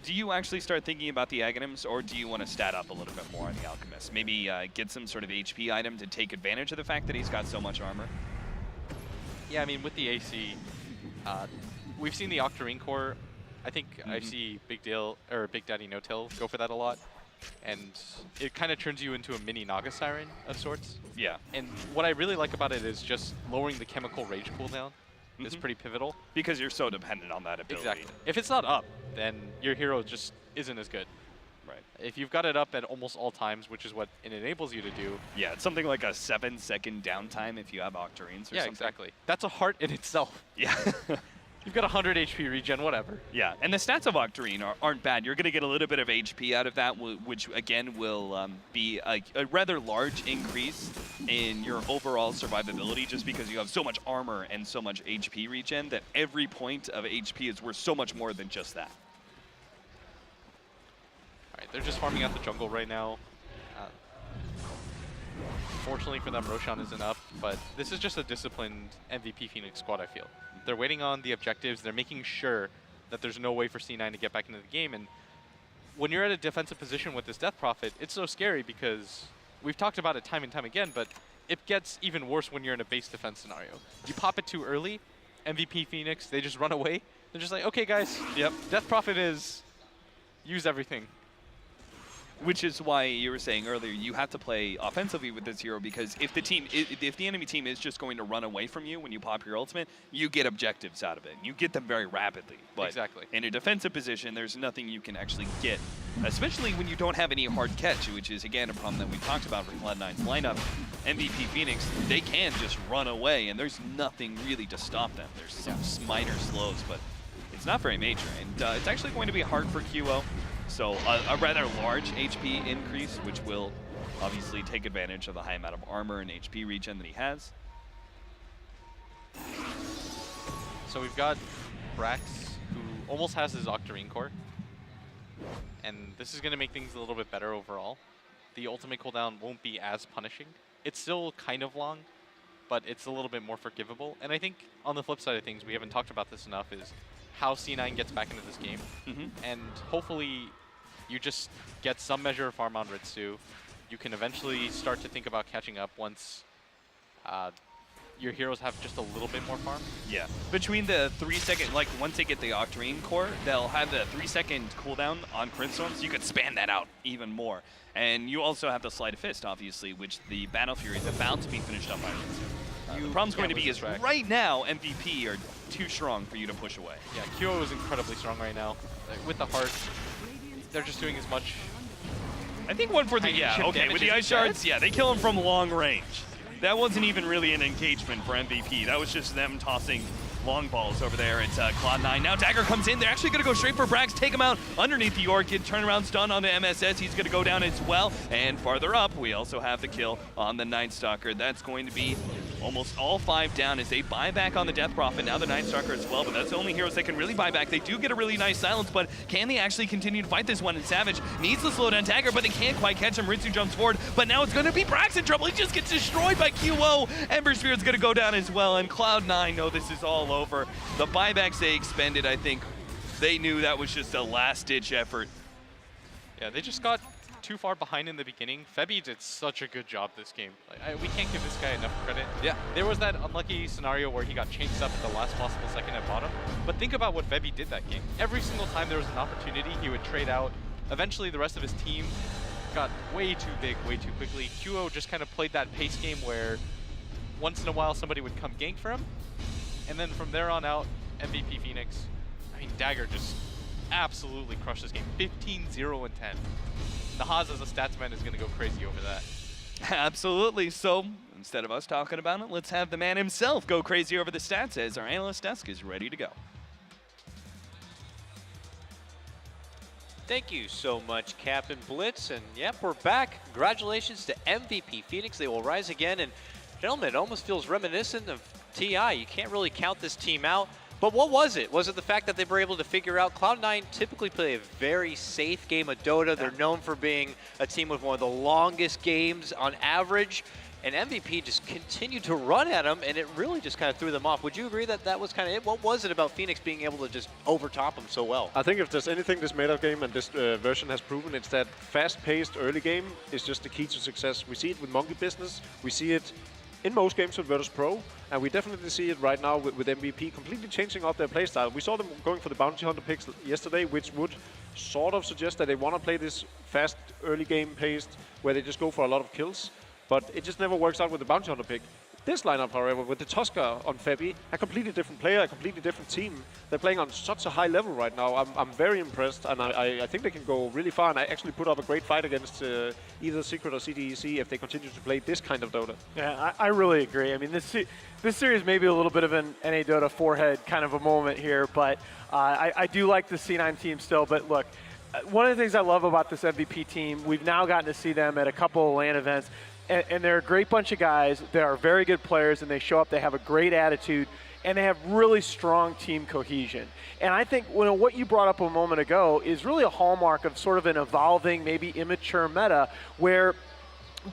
Do you actually start thinking about the Aghanims, or do you want to stat up a little bit more on the Alchemist? Maybe get some sort of HP item to take advantage of the fact that he's got so much armor? Yeah, I mean, with the AC, we've seen the Octarine core. I think I see Big Daddy No Tail go for that a lot. And it kind of turns you into a mini Naga Siren of sorts. Yeah. And what I really like about it is just lowering the chemical rage cooldown is pretty pivotal. Because you're so dependent on that ability. Exactly. If it's not up, then your hero just isn't as good. Right. If you've got it up at almost all times, which is what it enables you to do. Yeah, it's something like a 7-second downtime if you have Octarines or Yeah, something. exactly. That's a heart in itself. Yeah. You've got 100 HP regen, whatever. Yeah, and the stats of Octarine aren't bad. You're going to get a little bit of HP out of that, which again will be a rather large increase in your overall survivability, just because you have so much armor and so much HP regen that every point of HP is worth so much more than just that. All right, they're just farming out the jungle right now. Fortunately for them, Roshan isn't up, but this is just a disciplined MVP Phoenix squad, I feel. They're waiting on the objectives. They're making sure that there's no way for C9 to get back into the game. And when you're at a defensive position with this Death Prophet, it's so scary because we've talked about it time and time again, but it gets even worse when you're in a base defense scenario. You pop it too early, MVP Phoenix, they just run away. They're just like, okay, guys, Yep. Death Prophet is use everything. Which is why you were saying earlier, you have to play offensively with this hero, because if the enemy team is just going to run away from you when you pop your ultimate, you get objectives out of it. You get them very rapidly. But Exactly. in a defensive position, there's nothing you can actually get, especially when you don't have any hard catch, which is, again, a problem that we talked about with Cloud9's lineup. MVP Phoenix, they can just run away, and there's nothing really to stop them. There's some minor slows, but it's not very major. And it's actually going to be hard for QO. So a rather large HP increase, which will obviously take advantage of the high amount of armor and HP regen that he has. So we've got Brax, who almost has his Octarine core. And this is going to make things a little bit better overall. The ultimate cooldown won't be as punishing. It's still kind of long, but it's a little bit more forgivable. And I think on the flip side of things, we haven't talked about this enough, is how C9 gets back into this game. And hopefully you just get some measure of farm on Ritsu. You can eventually start to think about catching up once your heroes have just a little bit more farm. Yeah. Between the 3-second, like once they get the Octarine core, they'll have the 3-second cooldown on Crit Storms. You could span that out even more. And you also have the Sleight of Fist, obviously, which the Battle Fury is about to be finished up by Ritsu. The problem's going to be is right now, MVP are too strong for you to push away. Yeah, QO is incredibly strong right now. With the heart, they're just doing as much. I think 1 for 3, Tiny yeah, chip okay, with the damage Ice is Shards, yeah, they kill him from long range. That wasn't even really an engagement for MVP. That was just them tossing long balls over there. It's Cloud9. Now Dagger comes in. They're actually going to go straight for Brax, take him out underneath the Orchid. Turnaround stun on the MSS. He's going to go down as well. And farther up, we also have the kill on the Night Stalker. That's going to be almost all 5 down as they buy back on the Death Prophet. Now the Night Stalker as well, but that's the only heroes that can really buy back. They do get a really nice silence, but can they actually continue to fight this one? And Savage needs to slow down Dagger, but they can't quite catch him. Ritsu jumps forward, but now it's going to be Brax in trouble. He just gets destroyed by QO. Ember Spirit's going to go down as well, and Cloud9 know this is all over. The buybacks they expended, I think they knew that was just a last-ditch effort. Yeah, they just got too far behind in the beginning. Febby did such a good job this game. Like, we can't give this guy enough credit. Yeah. There was that unlucky scenario where he got chased up at the last possible second at bottom. But think about what Febby did that game. Every single time there was an opportunity, he would trade out. Eventually, the rest of his team got way too big, way too quickly. QO just kind of played that pace game where once in a while somebody would come gank for him. And then from there on out, MVP Phoenix, I mean, Dagger just absolutely crushed this game. 15-0 and 10. Nahaz as a statsman is going to go crazy over that. Absolutely. So instead of us talking about it, let's have the man himself go crazy over the stats as our analyst desk is ready to go. Thank you so much, Captain Blitz. And yep, we're back. Congratulations to MVP Phoenix. They will rise again. And gentlemen, it almost feels reminiscent of TI. You can't really count this team out. But what was it? Was it the fact that they were able to figure out Cloud9 typically play a very safe game of Dota? They're known for being a team with one of the longest games on average. And MVP just continued to run at them, and it really just kind of threw them off. Would you agree that that was kind of it? What was it about Phoenix being able to just overtop them so well? I think if there's anything this meta game and this version has proven, it's that fast-paced early game is just the key to success. We see it with Monkey Business. We see it in most games with Virtus Pro, and we definitely see it right now with MVP completely changing up their playstyle. We saw them going for the Bounty Hunter picks yesterday, which would sort of suggest that they want to play this fast early game paced, where they just go for a lot of kills. But it just never works out with the Bounty Hunter pick. This lineup, however, with the Tusker on Febby, a completely different player, a completely different team. They're playing on such a high level right now. I'm very impressed, and I think they can go really far. And I actually put up a great fight against either Secret or CDEC if they continue to play this kind of Dota. Yeah, I really agree. I mean, this series may be a little bit of an NA Dota forehead kind of a moment here, but I do like the C9 team still. But look, one of the things I love about this MVP team, we've now gotten to see them at a couple of LAN events. And they're a great bunch of guys. They are very good players, and they show up. They have a great attitude, and they have really strong team cohesion. And I think what you brought up a moment ago is really a hallmark of sort of an evolving, maybe immature meta where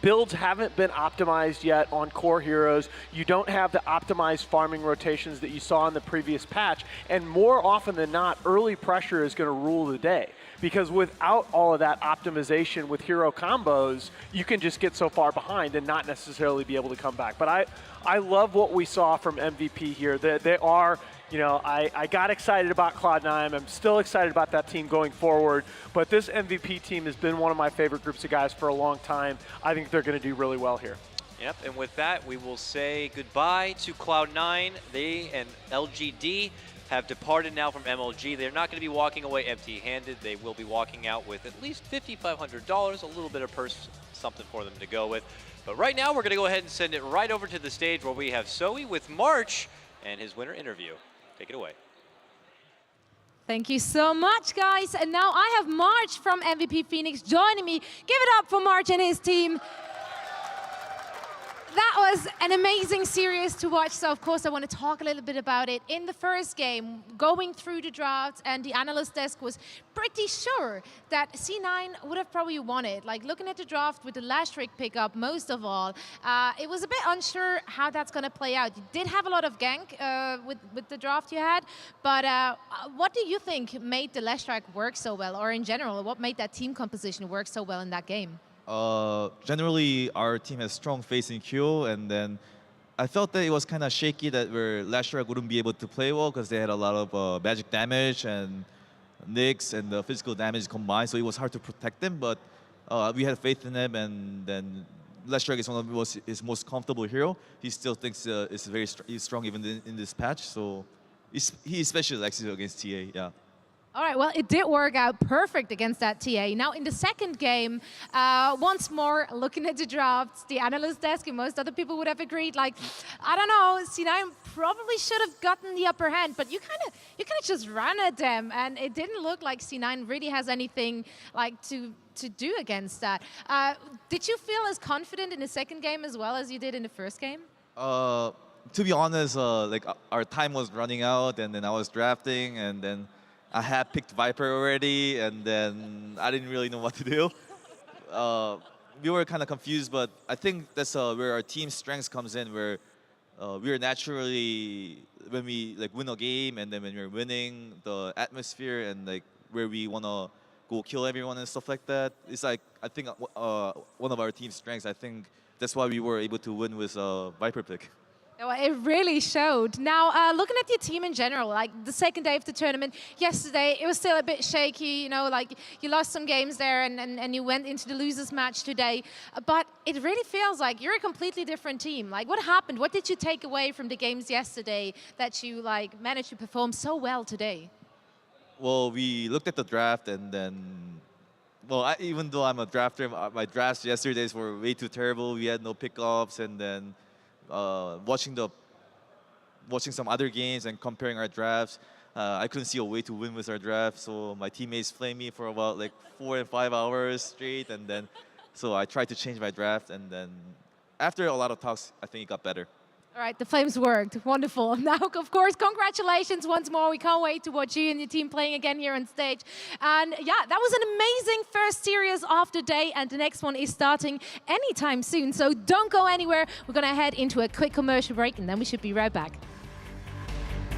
builds haven't been optimized yet on core heroes. You don't have the optimized farming rotations that you saw in the previous patch. And more often than not, early pressure is going to rule the day. Because without all of that optimization with hero combos, you can just get so far behind and not necessarily be able to come back. But I love what we saw from MVP here. They are, I got excited about Cloud9. I'm still excited about that team going forward. But this MVP team has been one of my favorite groups of guys for a long time. I think they're going to do really well here. Yep, and with that, we will say goodbye to Cloud9. They and LGD have departed now from MLG. They're not going to be walking away empty-handed. They will be walking out with at least $5,500, a little bit of purse, something for them to go with. But right now, we're going to go ahead and send it right over to the stage where we have Zoe with March and his winner interview. Take it away. Thank you so much, guys. And now I have March from MVP Phoenix joining me. Give it up for March and his team. That was an amazing series to watch, so of course I want to talk a little bit about it. In the first game, going through the drafts, and the analyst desk was pretty sure that C9 would have probably won it. Like, looking at the draft with the Lashrick pickup, most of all, it was a bit unsure how that's going to play out. You did have a lot of gank with the draft you had, but what do you think made the Lashrick work so well, or in general, what made that team composition work so well in that game? Generally, our team has strong face in Q, and then I felt that it was kind of shaky that where Lashrak wouldn't be able to play well because they had a lot of magic damage and nicks and the physical damage combined, so it was hard to protect them. But we had faith in them, and then Lashrak is one of his most comfortable hero. He still thinks he's strong even in this patch, so he especially likes it against TA. Yeah. All right, well, it did work out perfect against that TA. Now, in the second game, once more, looking at the drafts, the analyst desk, and most other people would have agreed, like, I don't know, C9 probably should have gotten the upper hand, but you kind of just ran at them, and it didn't look like C9 really has anything like to do against that. Did you feel as confident in the second game as well as you did in the first game? To be honest, like our time was running out, and then I was drafting, and then I had picked Viper already, and then I didn't really know what to do. We were kind of confused, but I think that's where our team strength comes in, where we're naturally, when we like win a game, and then when we're winning, the atmosphere and like where we want to go kill everyone and stuff like that. It's like, I think one of our team's strengths. I think that's why we were able to win with Viper pick. Well, it really showed. Now, looking at your team in general, like the second day of the tournament, yesterday, it was still a bit shaky, like you lost some games there and you went into the losers match today. But it really feels like you're a completely different team. Like, what happened? What did you take away from the games yesterday that you like managed to perform so well today? Well, we looked at the draft, and then well, even though I'm a drafter, my drafts yesterdays were way too terrible. We had no pickups, and then watching some other games and comparing our drafts, I couldn't see a way to win with our draft. So my teammates flamed me for about like 4 and 5 hours straight, and then so I tried to change my draft, and then after a lot of talks, I think it got better. All right, the flames worked. Wonderful. Now, of course, congratulations once more. We can't wait to watch you and your team playing again here on stage. And yeah, that was an amazing first series of the day, and the next one is starting anytime soon. So don't go anywhere. We're going to head into a quick commercial break, and then we should be right back.